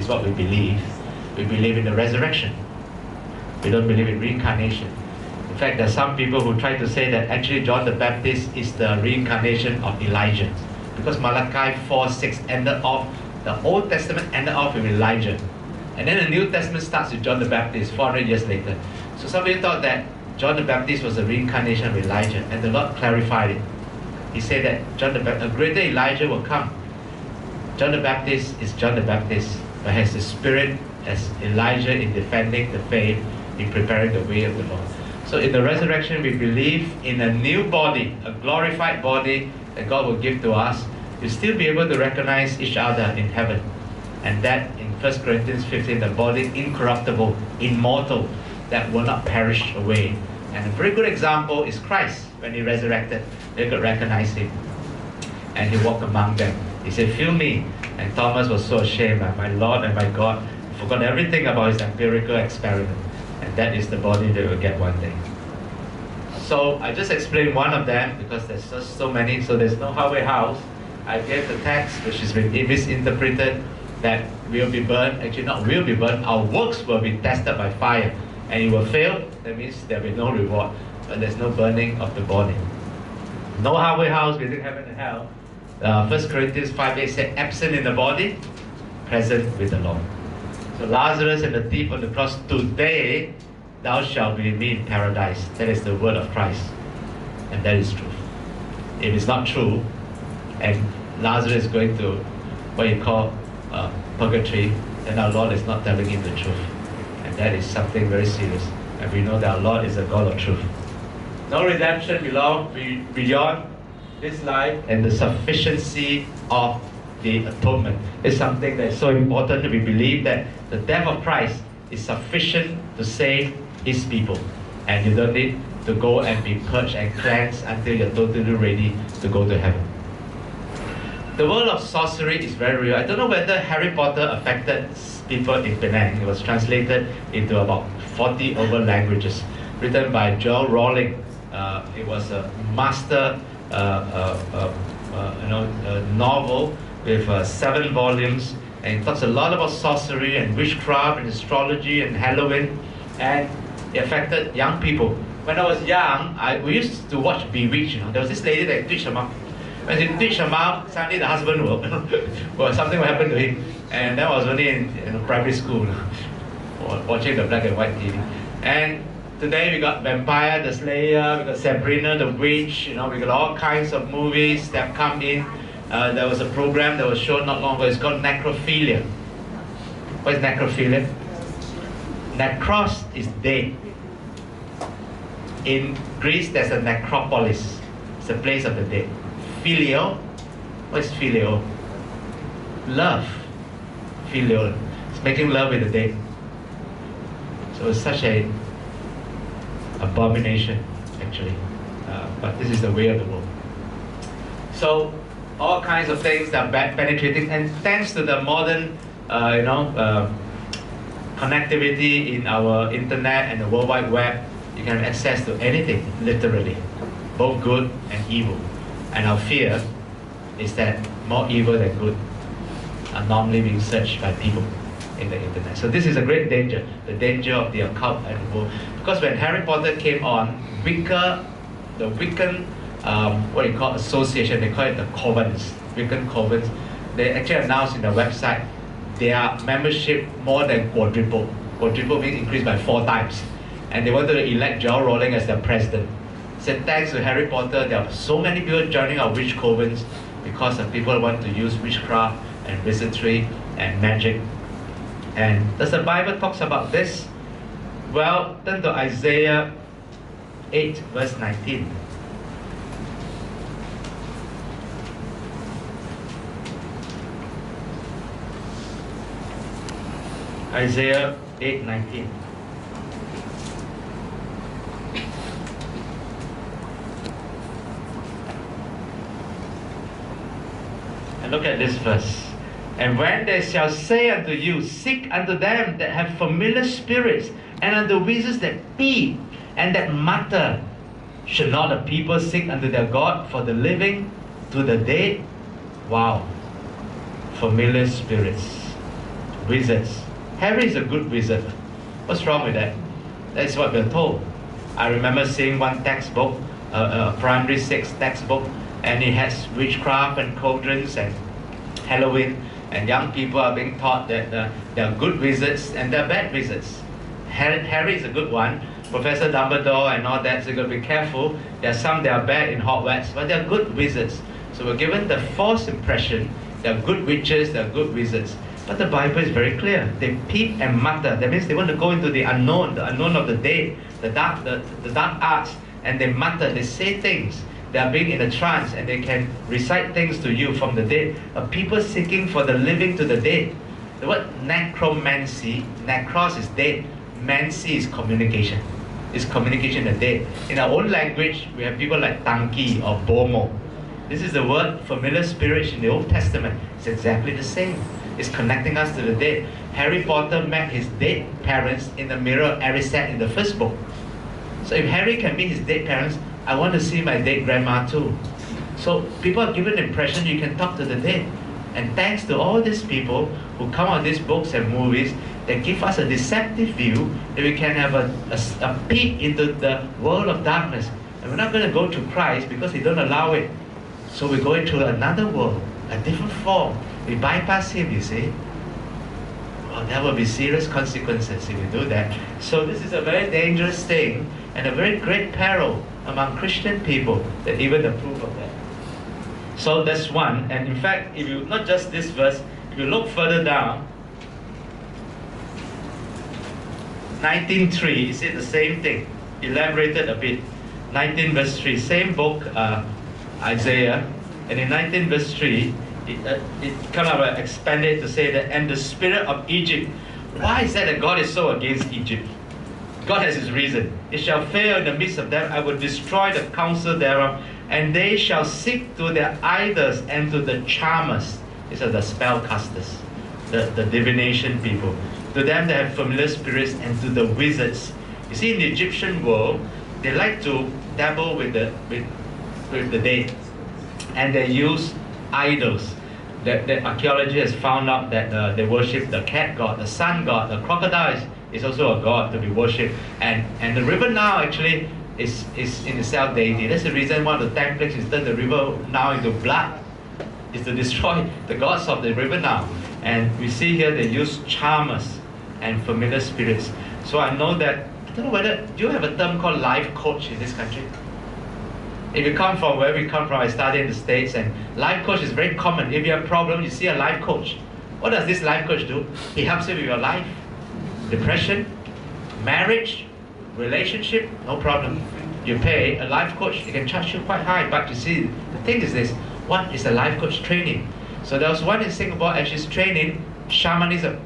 is what we believe. We believe in the resurrection. We don't believe in reincarnation. In fact, there are some people who try to say that actually John the Baptist is the reincarnation of Elijah. Because Malachi 4:6 ended off, the Old Testament ended off with Elijah. And then the New Testament starts with John the Baptist 400 years later. So some people thought that John the Baptist was a reincarnation of Elijah, and the Lord clarified it. He said that John the Baptist, a greater Elijah will come. John the Baptist is John the Baptist, but has the spirit as Elijah in defending the faith, in preparing the way of the Lord. So in the resurrection, we believe in a new body, a glorified body that God will give to us. You'll still be able to recognize each other in heaven. And that in 1 Corinthians 15, the body incorruptible, immortal, that will not perish away. And a very good example is Christ. When he resurrected, they could recognize him. And he walked among them. He said, "Feel me." And Thomas was so ashamed, "My Lord and my God," he forgot everything about his empirical experiment. And that is the body they will get one day. So I just explained one of them because there's just so many. So there's no halfway house. I gave the text, which has been misinterpreted, that will be burned. Actually, not will be burned. Our works will be tested by fire. And it will fail. That means there will be no reward. But there's no burning of the body. No halfway house between heaven and hell. 1 Corinthians 5:8 said, "Absent in the body, present with the Lord." So Lazarus and the thief on the cross, "Today thou shalt be with me in paradise." That is the word of Christ. And that is truth. If it's not true, and Lazarus is going to what you call purgatory, then our Lord is not telling him the truth. And that is something very serious. And we know that our Lord is a God of truth. No redemption beyond this life, and the sufficiency of the atonement is something that is so important. We believe that the death of Christ is sufficient to save his people. And you don't need to go and be purged and cleansed until you're totally ready to go to heaven. The world of sorcery is very real. I don't know whether Harry Potter affected people in Penang. It was translated into about 40 over languages, written by Joel Rowling. It was a master novel with 7 volumes, and it talks a lot about sorcery and witchcraft and astrology and Halloween, and it affected young people. When I was young, we used to watch Bewitched. There was this lady that twitched her mouth. When she twitched her mouth, suddenly the husband will, well, something will happen to him. And that was only in primary school, watching the black and white TV. And today we got Vampire the Slayer, we got Sabrina the Witch, we got all kinds of movies that come in. There was a program that was shown not long ago, it's called Necrophilia. What is necrophilia? Necros is dead. In Greece, there's a necropolis. It's a place of the dead. Filio, what is filio? Love. Filial. It's making love with the dead. So it's such a abomination, actually. But this is the way of the world. So all kinds of things that are bad penetrating, and thanks to the modern, connectivity in our internet and the World Wide Web, you can have access to anything, literally, both good and evil. And our fear is that more evil than good are normally being searched by people in the internet. So this is a great danger, the danger of the occult and the world. Because when Harry Potter came on, the Wiccan, what you call association, they call it the Covens, Wiccan Covens, they actually announced in their website their membership more than quadrupled. Quadruple means increased by 4 times. And they wanted to elect Joel Rowling as their president. Said thanks to Harry Potter, there are so many people joining our witch covens because of people want to use witchcraft and wizardry and magic. And does the Bible talks about this? Well, turn to Isaiah 8 verse 19. Isaiah 8:19. And look at this verse. And when they shall say unto you, seek unto them that have familiar spirits, and unto wizards that peep and that mutter, should not the people seek unto their God, for the living to the dead? Wow. Familiar spirits. wizards. Harry is a good wizard. What's wrong with that? That's what we're told. I remember seeing one textbook, a primary 6 textbook, and it has witchcraft and cauldrons and Halloween, and young people are being taught that there are good wizards and there are bad wizards. Harry is a good one, Professor Dumbledore and all that, so you've got to be careful. There are some that are bad in Hogwarts, but they are good wizards. So we're given the false impression there are good witches, there are good wizards. But the Bible is very clear. They peep and mutter. That means they want to go into the unknown of the dead, the dark arts, and they mutter, they say things. They are being in a trance and they can recite things to you from the dead. People seeking for the living to the dead. The word necromancy, necros is dead, mancy is communication. It's communication of the dead. In our own language, we have people like Tanki or Bomo. This is the word familiar spirits in the Old Testament. It's exactly the same. It's connecting us to the dead. Harry Potter met his dead parents in the mirror of Erised in the first book. So if Harry can meet his dead parents, I want to see my dead grandma too. So people are given the impression you can talk to the dead. And thanks to all these people who come out with these books and movies that give us a deceptive view that we can have a peek into the world of darkness. And we're not going to go to Christ because He don't allow it. So we're going to another world, a different form. We bypass Him, you see. Well, there will be serious consequences if we do that. So this is a very dangerous thing and a very great peril among Christian people that even approve of that. So that's one. And in fact, if you, not just this verse, if you look further down, 19:3, it said the same thing, elaborated a bit. 19 verse 3, same book, Isaiah, and in 19 verse 3, it kind of expanded to say that, and the spirit of Egypt. Why is that God is so against Egypt? God has His reason. It shall fail in the midst of them. I will destroy the counsel thereof, and they shall seek to their idols and to the charmers. These are the spellcasters, the divination people. To them that have familiar spirits, and to the wizards. You see, in the Egyptian world, they like to dabble with the dead, and they use idols. The archaeology has found out that they worship the cat god, the sun god, the crocodiles is also a god to be worshipped, and the river Nile actually is in itself deity. That's the reason one of the templates is turn the river Nile into blood, is to destroy the gods of the river Nile. And we see here they use charmers and familiar spirits. So I know that, I don't know whether, do you have a term called life coach in this country? If you come from where we come from, I studied in the States, and life coach is very common. If you have a problem, you see a life coach. What does this life coach do? He helps you with your life, depression, marriage, relationship, no problem. You pay a life coach, he can charge you quite high, but you see, the thing is this, what is a life coach training? So there was one in Singapore, and she's training shamanism.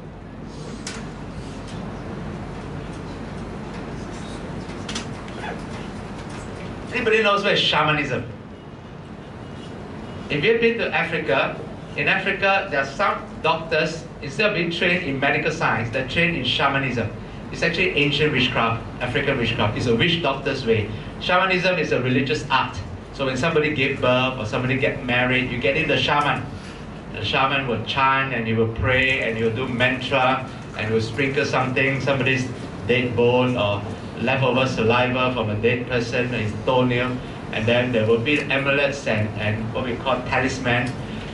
Anybody knows where is shamanism? If you've been to Africa, in Africa there are some doctors, instead of being trained in medical science, they're trained in shamanism. It's actually ancient witchcraft, African witchcraft. It's a witch doctor's way. Shamanism is a religious art. So when somebody gives birth or somebody gets married, you get in the shaman. The shaman will chant and he will pray and he will do mantra and he will sprinkle something, somebody's dead bone or leftover saliva from a dead person, his toenail, and then there will be amulets and what we call talisman.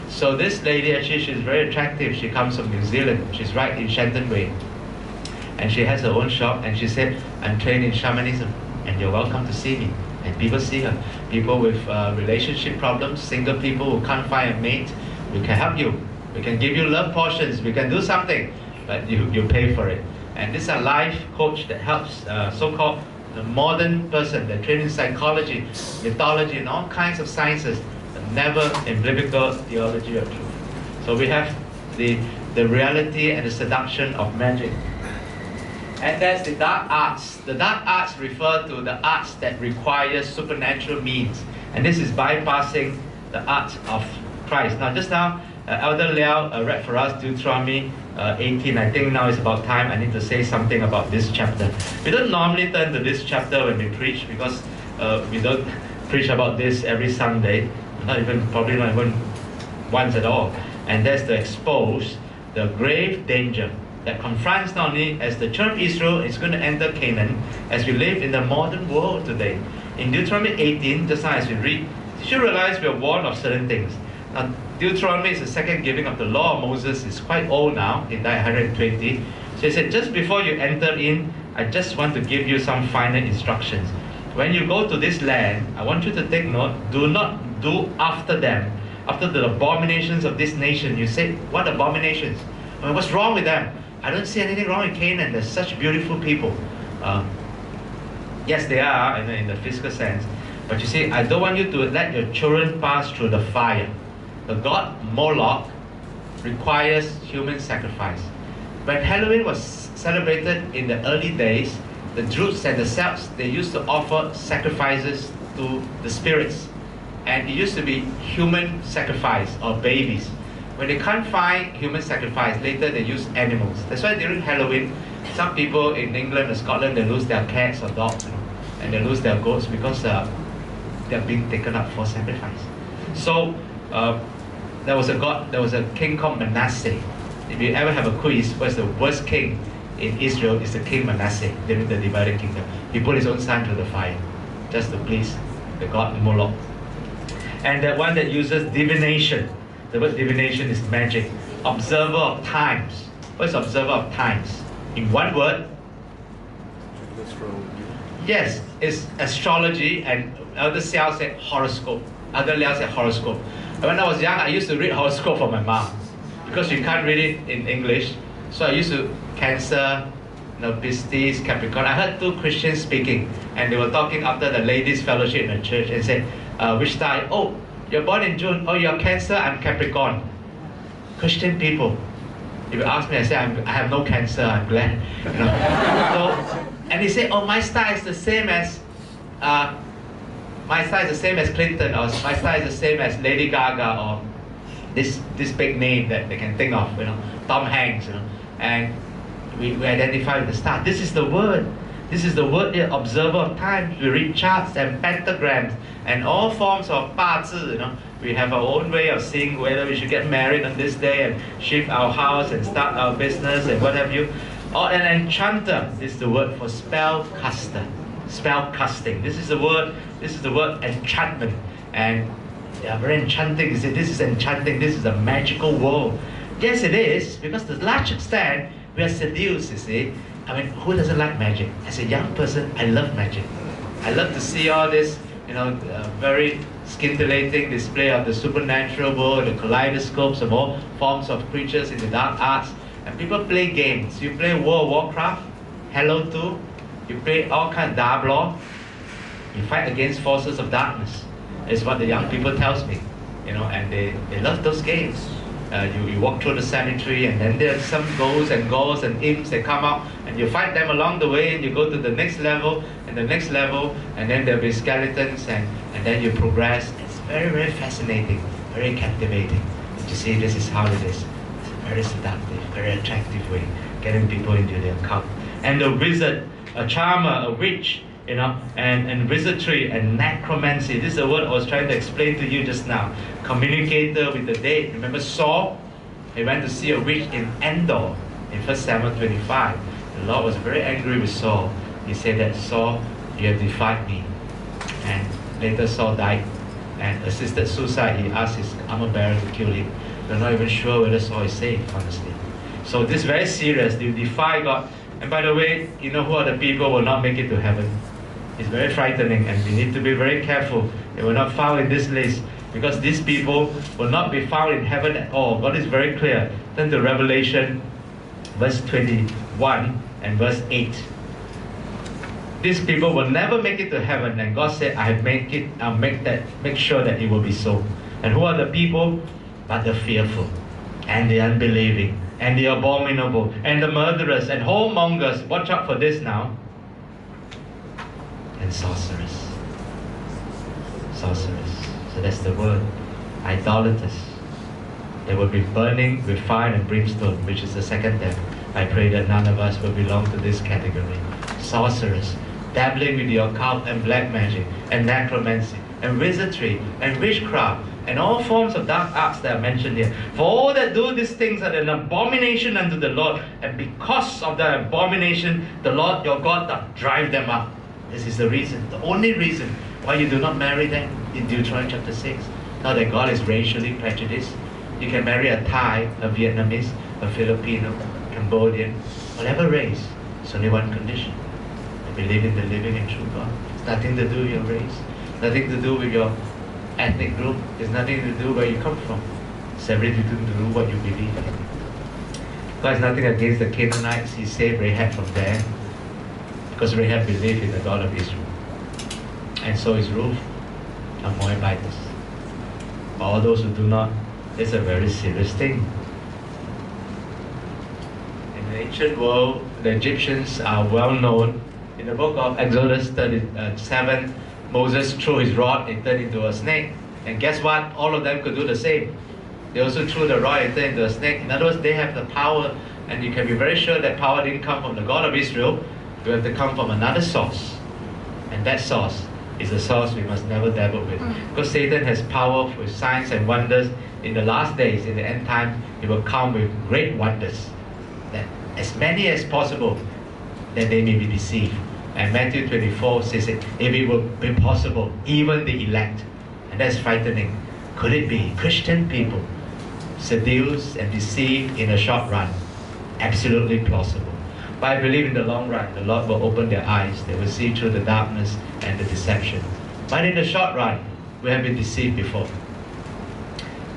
So this lady actually, she's very attractive. She comes from New Zealand. She's right in Shenton Way. And she has her own shop, and she said, I'm trained in shamanism and you're welcome to see me. And people see her. People with relationship problems, single people who can't find a mate, we can help you. We can give you love potions, we can do something, but you pay for it. And this is a life coach that helps so-called the modern person that trained in psychology, mythology, and all kinds of sciences, but never in biblical theology or truth. So we have the reality and the seduction of magic. And that's the dark arts. The dark arts refer to the arts that require supernatural means. And this is bypassing the art of Christ. Now, just now, Elder Liao read for us Deuteronomy 18. I think now is about time I need to say something about this chapter. We don't normally turn to this chapter when we preach because we don't preach about this every Sunday, probably not even once at all. And that's to expose the grave danger that confronts not only as the children of Israel is going to enter Canaan, as we live in the modern world today. In Deuteronomy 18, just now as we read, you should realize we are warned of certain things. Now, Deuteronomy is the second giving of the law of Moses. It's quite old now. He died 120. So he said, just before you enter in, I just want to give you some final instructions. When you go to this land, I want you to take note, do not do after them, after the abominations of this nation. You say, what abominations? I mean, what's wrong with them? I don't see anything wrong in Canaan. They're such beautiful people. Yes, they are in the physical sense. But you see, I don't want you to let your children pass through the fire. The god Moloch requires human sacrifice. When Halloween was celebrated in the early days, the Druids and the Celts, they used to offer sacrifices to the spirits. And it used to be human sacrifice or babies. When they can't find human sacrifice, later they use animals. That's why during Halloween, some people in England or Scotland, they lose their cats or dogs, and they lose their goats because they're being taken up for sacrifice. So there was a king called Manasseh. If you ever have a quiz, what's the worst king in Israel? Is the king Manasseh during the divided kingdom. He put his own son to the fire just to please the god Moloch. And the one that uses divination. The word divination is magic. Observer of times. What is observer of times? In one word, yes, it's astrology, and Elder Xiao said horoscope. Elder Liao said horoscope. And when I was young, I used to read horoscope for my mom because you can't read it in English. So I used to Cancer, Pisces, Capricorn. I heard two Christians speaking, and they were talking after the ladies' fellowship in the church and said, which star? Oh, you're born in June. Oh, you're Cancer, I'm Capricorn. Christian people. If you ask me, I say, I have no cancer, I'm glad. So, and he said, oh, my star is the same as Clinton, or my star is the same as Lady Gaga, or this big name that they can think of, Tom Hanks, and we identify with the star. This is the word. This is the word here, observer of time. We read charts and pentagrams and all forms of 八字, We have our own way of seeing whether we should get married on this day and shift our house and start our business and what have you. Or an enchanter is the word for spell caster. Spell casting. This is the word enchantment. And yeah, very enchanting. You say, this is enchanting, this is a magical world. Yes, it is, because to a large extent, we are seduced, you see. I mean, who doesn't like magic? As a young person, I love magic. I love to see all this, very scintillating display of the supernatural world, the kaleidoscopes of all forms of creatures in the dark arts. And people play games. You play World of Warcraft, Halo 2, you play all kinds of Diablo. You fight against forces of darkness. Is what the young people tells me, and they love those games. You walk through the cemetery, and then there's some ghosts and imps that come out, and you fight them along the way, and you go to the next level, and the next level, and then there'll be skeletons, and then you progress. It's very, very fascinating, very captivating. But you see, this is how it is. It's a very seductive, very attractive way, getting people into their cult. And the wizard, a charmer, a witch, and wizardry and necromancy. This is the word I was trying to explain to you just now. Communicator with the dead. Remember Saul? He went to see a witch in Endor in 1 Samuel 25. The Lord was very angry with Saul. He said that, Saul, you have defied me. And later Saul died and assisted suicide. He asked his armor bearer to kill him. We're not even sure whether Saul is safe, honestly. So this is very serious. You defy God. And by the way, you know who are the people who will not make it to heaven? It's very frightening, and we need to be very careful. They were not found in this list, because these people will not be found in heaven at all. God is very clear. Turn to Revelation, verse 21 and verse 8. These people will never make it to heaven, and God said, I'll make sure that it will be so. And who are the people? But the fearful, and the unbelieving, and the abominable, and the murderers, and whoremongers. Watch out for this now. And sorcerers. So that's the word. Idolaters. They will be burning with fire and brimstone, which is the second death. I pray that none of us will belong to this category. Sorcerers, dabbling with the occult and black magic, and necromancy, and wizardry, and witchcraft, and all forms of dark arts that are mentioned here. For all that do these things are an abomination unto the Lord, and because of the abomination, the Lord your God doth drive them out. This is the reason, the only reason why you do not marry them in Deuteronomy chapter 6. Not that God is racially prejudiced. You can marry a Thai, a Vietnamese, a Filipino, Cambodian, whatever race. It's only one condition. Believe in the living and true God. It's nothing to do with your race, nothing to do with your ethnic group. It's nothing to do where you come from. It's everything to do what you believe in. God has nothing against the Canaanites. He saved Rahab from there because Rahab believed in the God of Israel. And so is Ruth, a Moabitess. For all those who do not, it's a very serious thing. In the ancient world, the Egyptians are well known. In the book of Exodus 37, Moses threw his rod and turned into a snake. And guess what? All of them could do the same. They also threw the rod and turned into a snake. In other words, they have the power, and you can be very sure that power didn't come from the God of Israel. It have to come from another source. And that source is a source we must never dabble with. Because Satan has power with signs and wonders. In the last days, in the end time, he will come with great wonders. That as many as possible, that they may be deceived. And Matthew 24 says it, if it will be possible, even the elect. And that's frightening. Could it be Christian people seduced and deceived in a short run? Absolutely plausible. But I believe in the long run, the Lord will open their eyes. They will see through the darkness and the deception. But in the short run, we have been deceived before.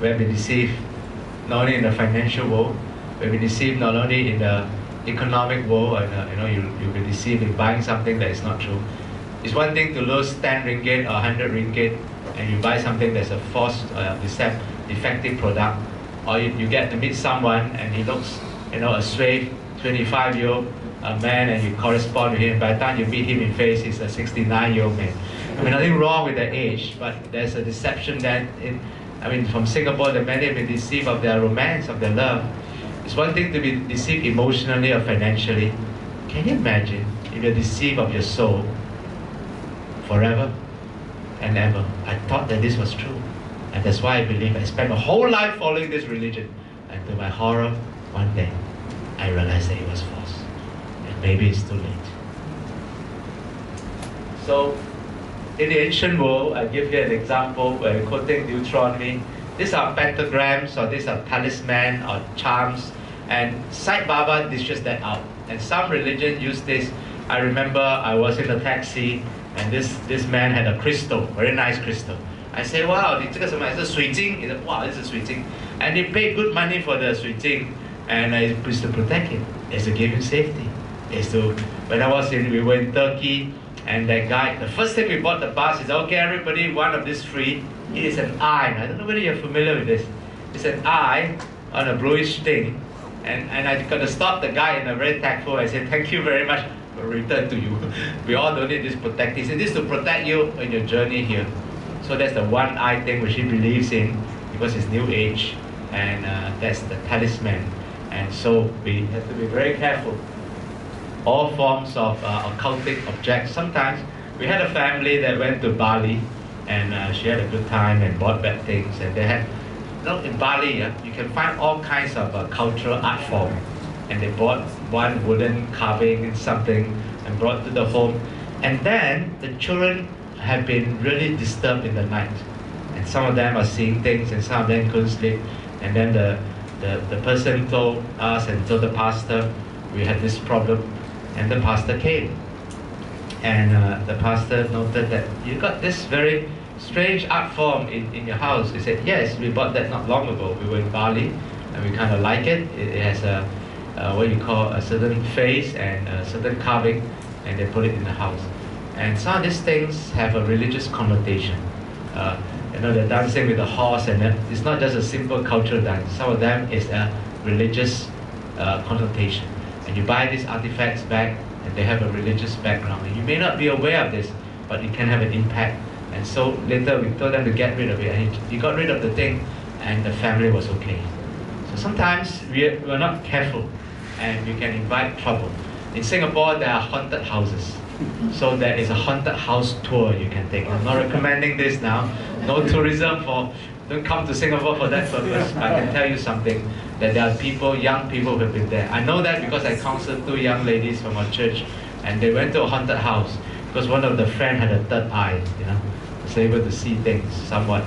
We have been deceived not only in the financial world, we have been deceived not only in the economic world, and you'll be deceived in buying something that is not true. It's one thing to lose 10 ringgit or 100 ringgit and you buy something that's a false, defective product, or you get to meet someone and he looks, a straight 25-year-old man, and you correspond with him. By the time you meet him in face, he's a 69-year-old man. I mean, nothing wrong with the age, but there's a deception that, from Singapore, the many have been deceived of their romance, of their love. It's one thing to be deceived emotionally or financially. Can you imagine if you're deceived of your soul forever and ever? I thought that this was true. And that's why I believe I spent my whole life following this religion. And to my horror, one day, I realized that it was false. And maybe it's too late. So, in the ancient world, I give you an example where quoting Deuteronomy. These are pentagrams, or these are talisman or charms, and Sai Baba dishes that out. And some religion use this. I remember I was in a taxi, and this man had a crystal, very nice crystal. I say, wow, this is Sui Jing. He said, wow, this is Sui Jing. And he paid good money for the Sui Jing, and it's to protect him. It's to give him safety. It's to, we were in Turkey, and that guy, the first thing we bought the bus, he said, okay, everybody, one of these free. It is an eye. I don't know whether you're familiar with this. It's an eye on a bluish thing. And I got to stop the guy in a very tactful. I said, thank you very much. I'll return to you. We all don't need this protect. He said, this is to protect you in your journey here. So that's the one eye thing which he believes in, because it's new age. And that's the talisman. And so we have to be very careful. All forms of occultic objects. Sometimes we had a family that went to Bali, and she had a good time and bought bad things. And they had, in Bali, you can find all kinds of cultural art form. And they bought one wooden carving something and brought to the home. And then the children have been really disturbed in the night. And some of them are seeing things, and some of them couldn't sleep. And then the person told us and told the pastor, we had this problem. And the pastor came. And the pastor noted that you got this very strange art form in your house. He said, yes, we bought that not long ago. We were in Bali, and we kind of like it. It has what you call a certain face and a certain carving, and they put it in the house. And some of these things have a religious connotation. They're dancing with a horse, and it's not just a simple cultural dance. Some of them is a religious connotation. And you buy these artifacts back, and they have a religious background. And you may not be aware of this, but it can have an impact. And so later we told them to get rid of it, and he got rid of the thing, and the family was okay. So sometimes we're not careful, and we can invite trouble. In Singapore, there are haunted houses. So there is a haunted house tour you can take. I'm not recommending this now. No tourism for Don't come to Singapore for that purpose. I can tell you something, that there are people, young people who have been there. I know that because I counseled 2 young ladies from our church, and they went to a haunted house because one of the friends had a third eye, was able to see things somewhat.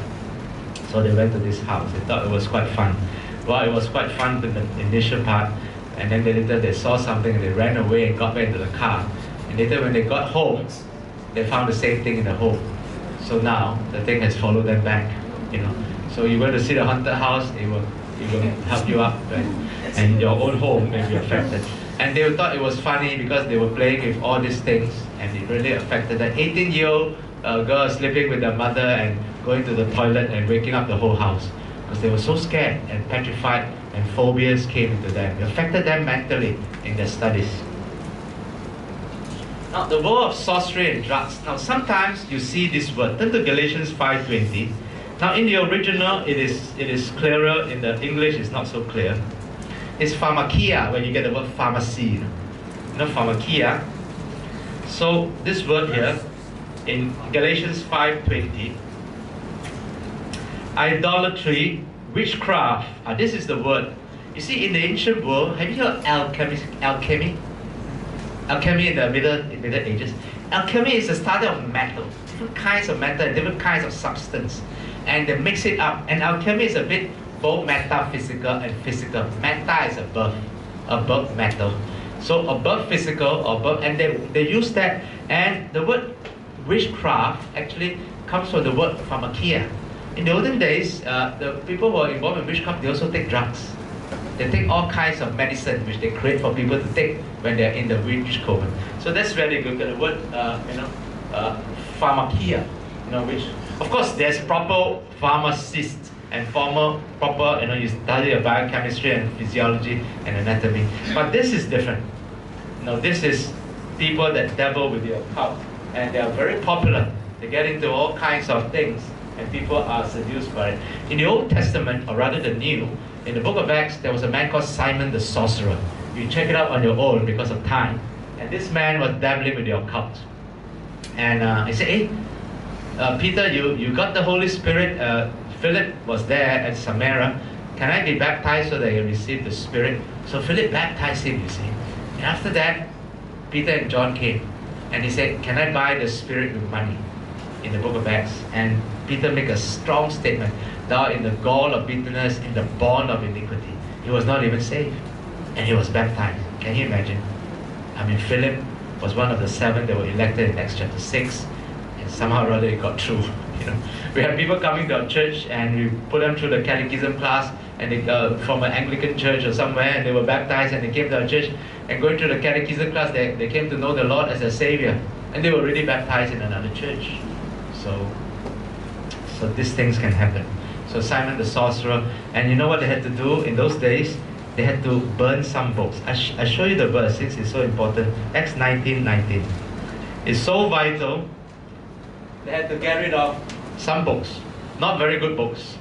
So they went to this house. They thought it was quite fun. Well, it was quite fun in the initial part, and then later they saw something and they ran away and got back into the car. And later when they got home, they found the same thing in the home. So now the thing has followed them back, So you go to see the haunted house, it will help you up, right? And your own home may be affected. And they thought it was funny because they were playing with all these things, and it really affected that 18-year-old girl sleeping with their mother and going to the toilet and waking up the whole house because they were so scared and petrified, and phobias came into them. It affected them mentally in their studies. Now, the world of sorcery and drugs. Now, sometimes you see this word. Turn to Galatians 5:20. Now, in the original, it is clearer. In the English, it's not so clear. It's pharmakia, where you get the word pharmacy. Pharmakia. So, this word here, in Galatians 5:20, idolatry, witchcraft. This is the word. You see, in the ancient world, have you heard alchemy? Alchemy in the Middle Ages. Alchemy is the study of metal, different kinds of metal, different kinds of substance, and they mix it up. And alchemy is a bit both metaphysical and physical. Meta is above metal, so above physical, and they use that. And the word witchcraft actually comes from the word pharmakia. In the olden days, the people who are involved in witchcraft, they also take drugs. They take all kinds of medicine which they create for people to take when they're in the witch coven. So that's very good. The word, pharmakia, which, of course, there's proper pharmacists and proper, you study biochemistry and physiology and anatomy. But this is different. This is people that dabble with the occult, and they are very popular. They get into all kinds of things, and people are seduced by it. In the Old Testament, or rather the New, in the book of Acts, there was a man called Simon the sorcerer. You check it out on your own because of time. And this man was dabbling with the occult. And he said, hey, Peter, you got the Holy Spirit. Philip was there at Samaria. Can I be baptized so that he receive the Spirit? So Philip baptized him, you see. And after that, Peter and John came. And he said, can I buy the Spirit with money? In the book of Acts. And Peter made a strong statement. Thou in the gall of bitterness, in the bond of iniquity. He was not even saved. And he was baptized. Can you imagine? Philip was one of the 7 that were elected in Acts chapter 6. And somehow or other it got through. We had people coming to our church, and we put them through the catechism class, and they from an Anglican church or somewhere, and they were baptized, and they came to our church, and going through the catechism class, they came to know the Lord as their Savior. And they were really baptized in another church. So these things can happen. So Simon the sorcerer, and you know what they had to do in those days? They had to burn some books. I show you the verse since it's so important. Acts 19:19. It's so vital. They had to get rid of some books, not very good books.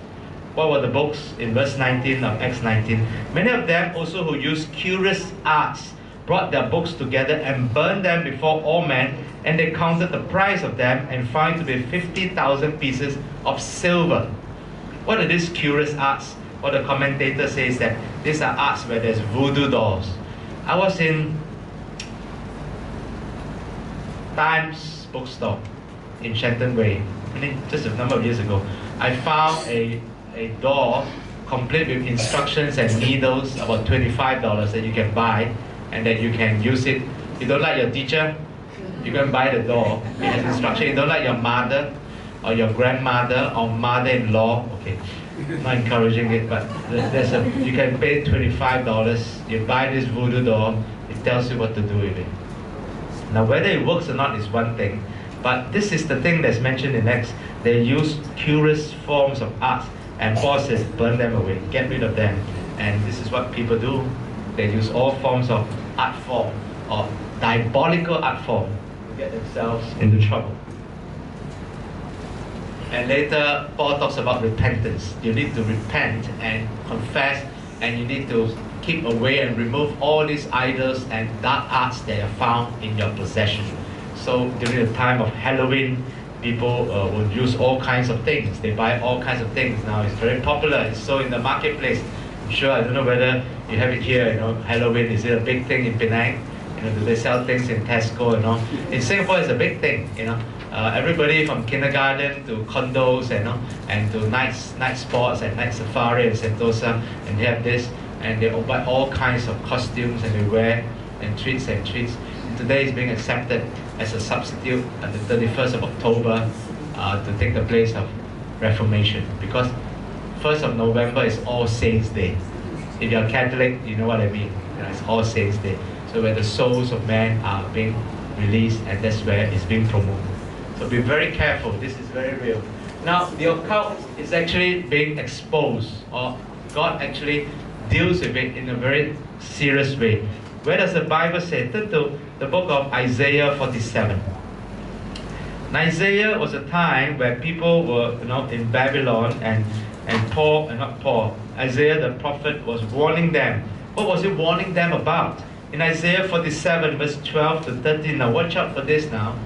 What were the books in verse 19 of Acts 19? Many of them also who used curious arts brought their books together and burned them before all men, and they counted the price of them and found to be 50,000 pieces of silver. What are these curious arts? What the commentator says that these are arts where there's voodoo dolls. I was in Times bookstore in Shenton Way, just a number of years ago. I found a doll complete with instructions and needles, about $25 that you can buy, and that you can use it. You don't like your teacher, you can buy the doll. It has instruction. You don't like your mother or your grandmother or mother-in-law. Okay, I'm not encouraging it, but you can pay $25. You buy this voodoo doll. It tells you what to do with it. Now, whether it works or not is one thing, but this is the thing that's mentioned in Acts. They use curious forms of art, and Paul says, burn them away, get rid of them. And this is what people do. They use all forms of art form, or diabolical art form, to get themselves into trouble. And later, Paul talks about repentance. You need to repent and confess, and you need to keep away and remove all these idols and dark arts that are found in your possession. So during the time of Halloween, People will use all kinds of things. They buy all kinds of things now. It's very popular. It's so in the marketplace. I'm sure, I don't know whether you have it here, Halloween, is it a big thing in Penang? Do they sell things in Tesco, In Singapore, it's a big thing, everybody from kindergarten to condos, and to night sports and night safari in Sentosa, and they have this, and they buy all kinds of costumes and they wear, and treats. And today is being accepted as a substitute on the 31st of October to take the place of Reformation, because 1st of November is All Saints Day. If you're Catholic, you know what I mean. It's All Saints Day. So where the souls of men are being released, and that's where it's being promoted. So be very careful. This is very real. Now, the occult is actually being exposed, or God actually deals with it in a very serious way. Where does the Bible say? Turn to the book of Isaiah 47. Isaiah was a time where people were, in Babylon, and Isaiah the prophet was warning them. What was he warning them about? In Isaiah 47, verse 12 to 13. Now, watch out for this now.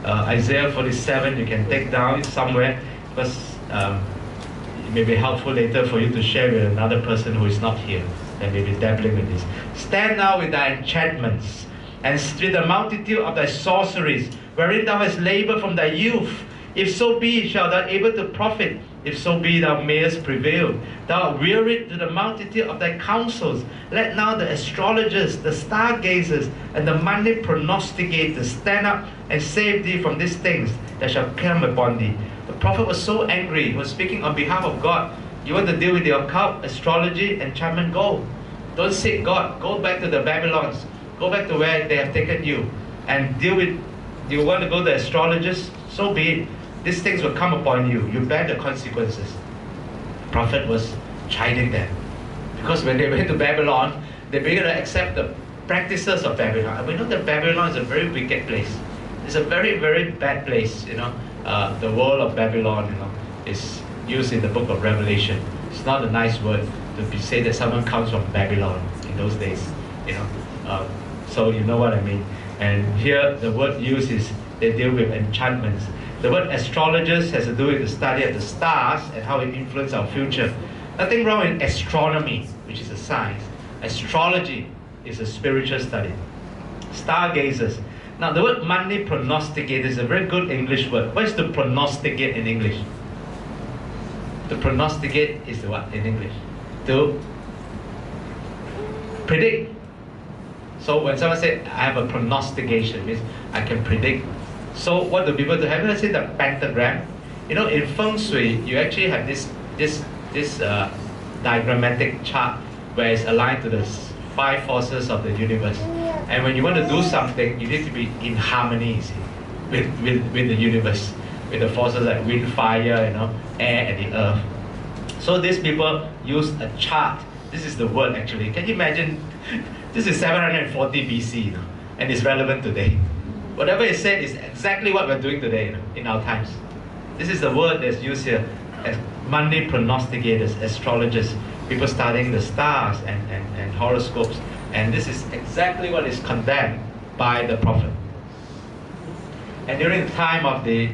Isaiah 47, you can take down somewhere, because it may be helpful later for you to share with another person who is not here, that may be dabbling with this. Stand now with thy enchantments, and with the multitude of thy sorceries, wherein thou hast labored from thy youth. If so be, shalt thou able to profit. If so be, thou mayest prevail. Thou art wearied to the multitude of thy counsels. Let now the astrologers, the stargazers, and the money prognosticators stand up and save thee from these things that shall come upon thee. The prophet was so angry. He was speaking on behalf of God. You want to deal with the occult, astrology, enchantment, go. Don't seek God. Go back to the Babylons. Go back to where they have taken you. And deal with, you want to go to the astrologers? So be it. These things will come upon you. You bear the consequences. The prophet was chiding them. Because when they went to Babylon, they began to accept the practices of Babylon. And we know that Babylon is a very wicked place. It's a very, very bad place. The world of Babylon, is used in the book of Revelation. It's not a nice word to say that someone comes from Babylon in those days. So you know what I mean. And here the word used is they deal with enchantments. The word astrologers has to do with the study of the stars and how it influences our future. Nothing wrong with astronomy, which is a science. Astrology is a spiritual study. Stargazers. Now the word money prognosticate is a very good English word. What is to prognosticate in English? To prognosticate is what in English? To predict. So when someone says, I have a prognostication, means I can predict. So what do people do? Have you ever seen the pentagram? In Feng Shui, you actually have this diagrammatic chart where it's aligned to the 5 forces of the universe. And when you want to do something, you need to be in harmony, with the universe, with the forces like wind, fire, air, and the earth. So these people use a chart. This is the word actually. Can you imagine? This is 740 BC, and it's relevant today. Whatever is said is exactly what we're doing today, in our times. This is the word that's used here as money prognosticators, astrologers, people studying the stars and horoscopes. And this is exactly what is condemned by the prophet. And during the time of the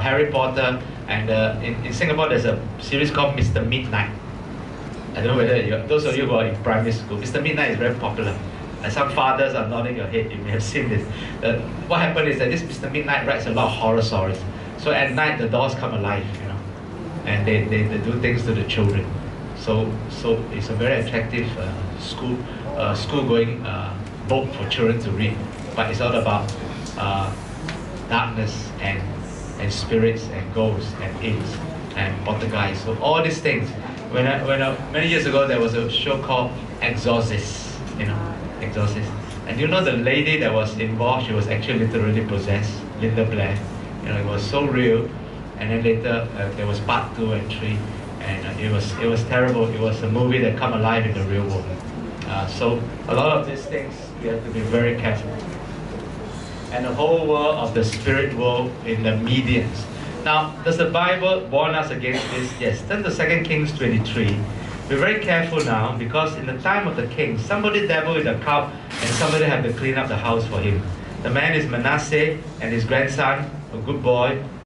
Harry Potter, and in Singapore there's a series called Mr. Midnight. I don't know whether those of you who are in primary school, Mr. Midnight is very popular. And some fathers are nodding your head, you may have seen this. What happened is that this Mr. Midnight writes a lot of horror stories. So at night the dolls come alive, and they do things to the children. So it's a very attractive school-going book for children to read. But it's all about darkness and spirits and ghosts and imps and poltergeists. So all these things. When many years ago there was a show called Exorcist, Exorcist. And the lady that was involved, she was actually literally possessed, Linda Blair. It was so real. And then later there was part 2 and 3, and it was terrible. It was a movie that come alive in the real world. So a lot of these things we have to be very careful. And the whole world of the spirit world in the mediums. Now, does the Bible warn us against this? Yes. Turn to 2 Kings 23. Be very careful now, because in the time of the king, somebody dabbled with a cup and somebody had to clean up the house for him. The man is Manasseh, and his grandson a good boy,